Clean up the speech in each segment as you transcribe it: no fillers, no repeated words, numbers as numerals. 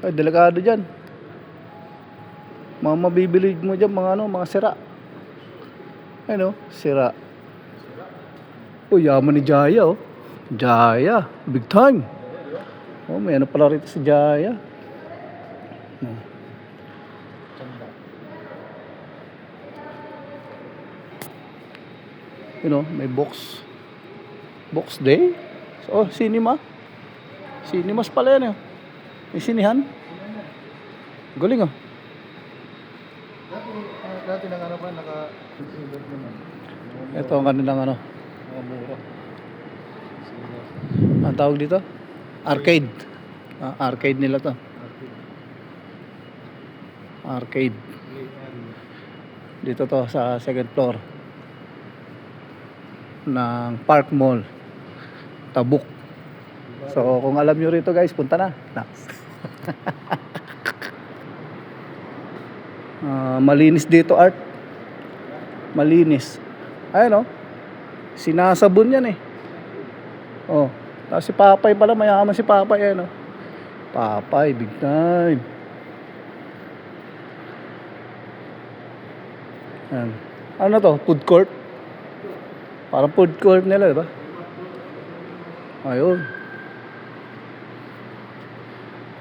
Ay, delikado dyan. Mga mabibili mo dyan, mga ano, mga sira. Ano, sira. Uy, yaman ni Jaya, oh. Jaya, big time. Oh, may ano pala rito si Jaya. You know, may box. Box day. Oh, cinema. Cinemas pala yan, eh. May sinihan. Galing, oh. Dati nang ano pa, Ito ang kanilang ano. mura. Ang tawag dito? Arcade. Arcade nila to. Arcade. Dito to sa second floor ng Park Mall, Tabuk. So kung alam nyo rito guys, punta na. Malinis dito, Art. Malinis. Ayun, oh. Sinasabon yan, eh. Oh, tapos si Papay pala, mayaman si Papay, ayun, oh. Papay, big time. Ayan. Ano to? Food court? Parang food court nila, diba? Ayun.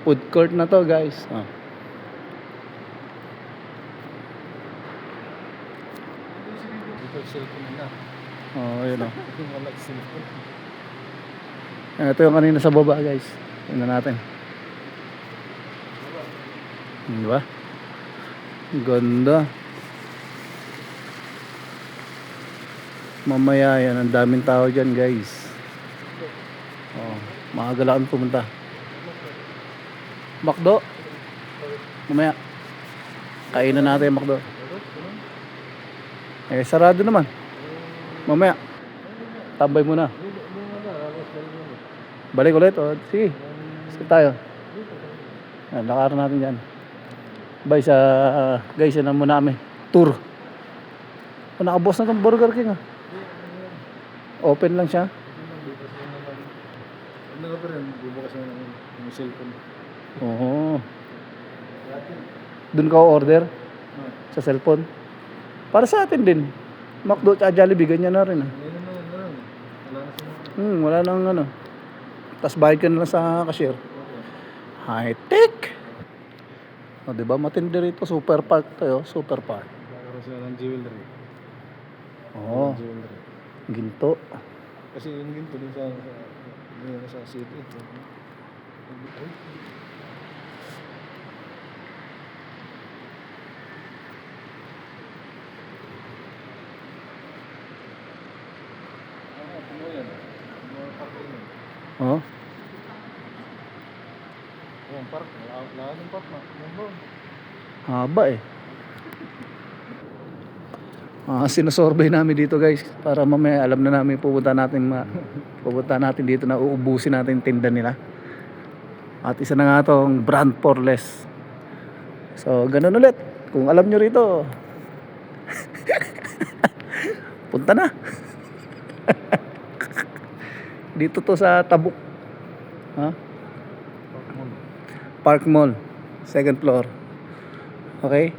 Food court na to, guys. Ayun, oh. Ito yung kanina sa baba, guys. Tingnan natin. Diba? Ganda. Mamaya yan, ang daming tao dyan, guys. Oh, maaga lang pumunta. McDo. Mamaya kainan natin yung McDo. Eh, sarado naman. Mamaya tambay muna. Balik ulit, oh. Sige. Sige tayo. Lakaran natin dyan. Bye sa guys, yan na muna kami. Tour. Nakaboss na itong Burger King, ah. Open lang siya. Ano ka pa rin, bubukas mo ng cellphone. Oo. Doon ka order sa cellphone. Para sa atin din. McDo at Jollibee, ganyan na rin, ah. Wala nang ano. Tapos bayad ka na lang sa cashier. High-tech. O, diba? Matindi rito. Super Park to, Super Park. Kakaroon sila ng jewelry. Oo. Jewelry. Ginto. Kasi yung ginto din sa city. Oh. Yung park, lahat ng park na. Haba, eh. Sinusurvey namin dito, guys, para mamaya alam na namin pupunta natin dito na uubusin natin yung tinda nila. At isa na nga tong brand for less. So ganun ulit, kung alam nyo rito punta na. Dito to sa Tabuk, Park Mall, second floor. Okay.